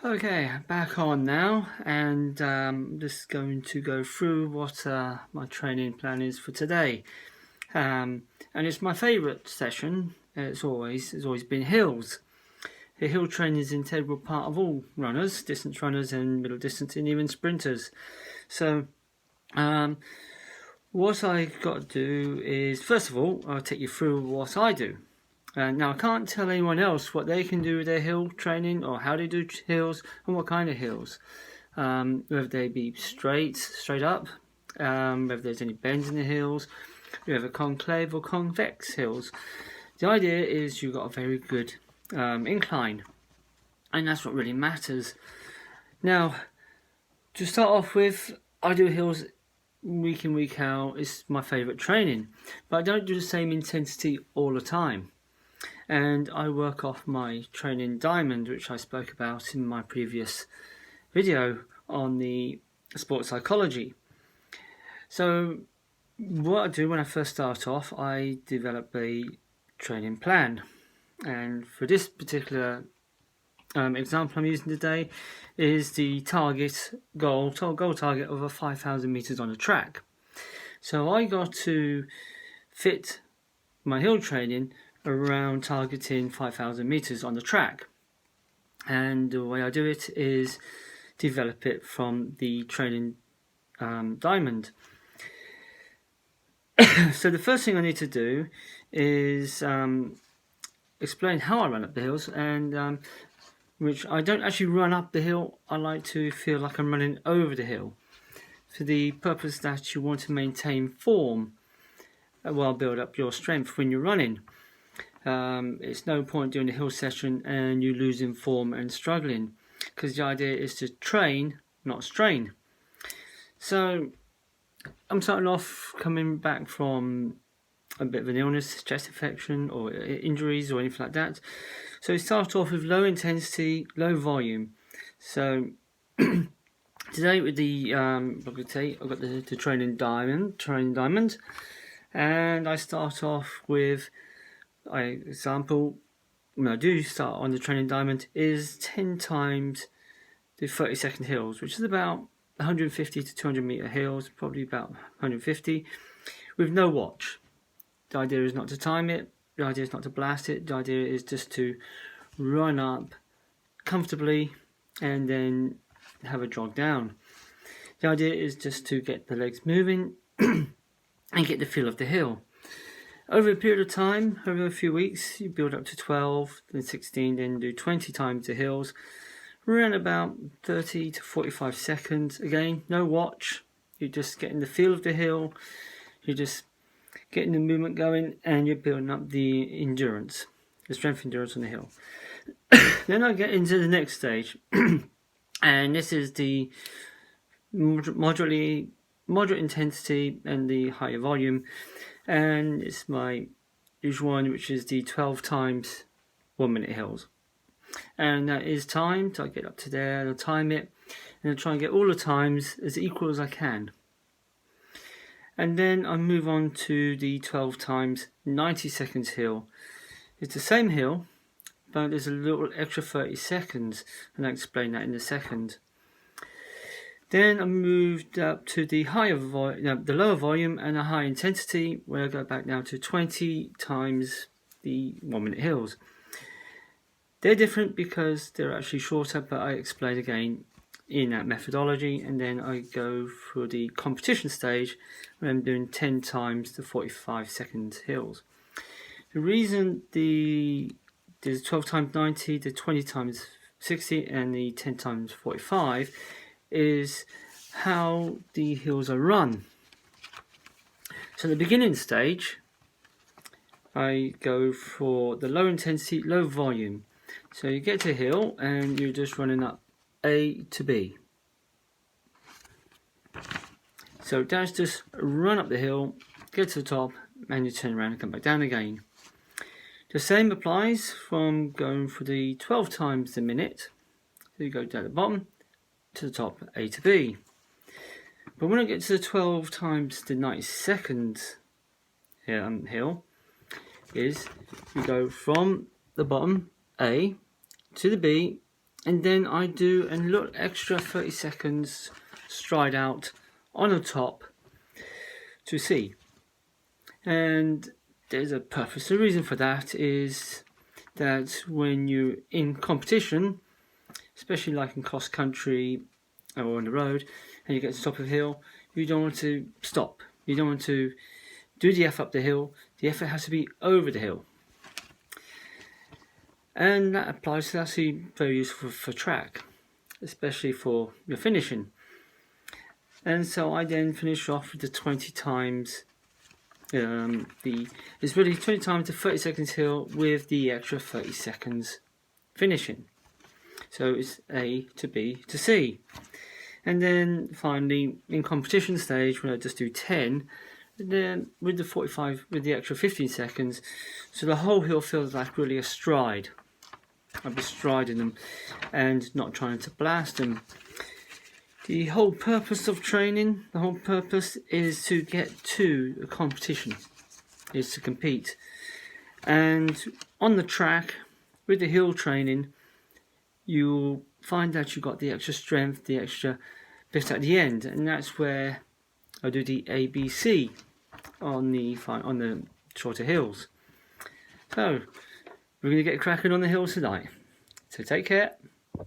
Okay, back on now, and just going to go through what my training plan is for today. And it's my favourite session. It's always been hills. The hill training is an integral part of all runners, distance runners, and middle distance, and even sprinters. So, what I got to do is, first of all, I'll take you through what I do. Now, I can't tell anyone else what they can do with their hill training or how they do hills and what kind of hills. Whether they be straight up, whether there's any bends in the hills, whether concave or convex hills. The idea is you've got a very good incline, and that's what really matters. Now, to start off with, I do hills week in, week out. It's my favourite training, but I don't do the same intensity all the time. And I work off my training diamond, which I spoke about in my previous video on the sports psychology. So what I do when I first start off, I develop a training plan, and for this particular example I'm using today is the goal target of a 5,000 meters on a track. So I got to fit my hill training around targeting 5,000 meters on the track, and the way I do it is develop it from the training diamond. So the first thing I need to do is explain how I run up the hills, and which I don't actually run up the hill. I like to feel like I'm running over the hill, for the purpose that you want to maintain form while build up your strength when you're running. It's no point doing a hill session and you losing form and struggling, because the idea is to train, not strain. So I'm starting off coming back from a bit of an illness, chest infection or injuries or anything like that. So we start off with low intensity, low volume. So today with the I've got the training diamond, and I start off with example. When I do start on the training diamond is 10 times the 30-second hills, which is about 150 to 200 meter hills, probably about 150, with no watch. The idea is not to time it, the idea is not to blast it, the idea is just to run up comfortably and then have a jog down. The idea is just to get the legs moving and get the feel of the hill. Over a period of time, over a few weeks, you build up to 12, then 16, then do 20 times the hills, around about 30 to 45 seconds. Again, no watch, you're just getting the feel of the hill, you're just getting the movement going, and you're building up the endurance, the strength endurance on the hill. Then I get into the next stage, and this is the moderate intensity and the higher volume, and it's my usual one, which is the 12 times 1 minute hills, and that is timed. I get up to there and I time it, and I try and get all the times as equal as I can. And then I move on to the 12 times 90 seconds hill. It's the same hill, but there's a little extra 30 seconds, and I'll explain that in a second. Then I moved up to the lower volume and a high intensity, where I go back now to 20 times the 1 minute hills. They're different because they're actually shorter, but I explain again in that methodology. And then I go for the competition stage, where I'm doing 10 times the 45 second hills. The reason there's 12 times 90, the 20 times 60, and the 10 times 45 is how the hills are run. So the beginning stage, I go for the low intensity, low volume. So you get to a hill and you're just running up A to B. So that's just run up the hill, get to the top, and you turn around and come back down again. The same applies from going for the 12 times the minute. So you go down the bottom to the top, A to B. But when I get to the 12 times the 90 seconds hill, is you go from the bottom A to the B and then I do a little extra 30 seconds stride out on the top to C. And there's a purpose. The reason for that is that when you're in competition, especially like in cross country or on the road, and you get to the top of a hill, you don't want to stop. You don't want to do the effort up the hill. The effort has to be over the hill. And that applies to actually very useful for track, especially for your finishing. And so I then finish off with the 20 times. It's really 20 times the 30 seconds hill with the extra 30 seconds finishing. So it's A to B to C. And then finally, in competition stage, when I just do 10, and then with the 45, with the extra 15 seconds, so the whole hill feels like really a stride. I'll be striding them and not trying to blast them. The whole purpose of training, the whole purpose is to get to a competition, is to compete. And on the track, with the hill training, you'll find that you've got the extra strength, the extra bit at the end, and that's where I do the ABC on the shorter hills. So we're going to get cracking on the hills tonight. So take care.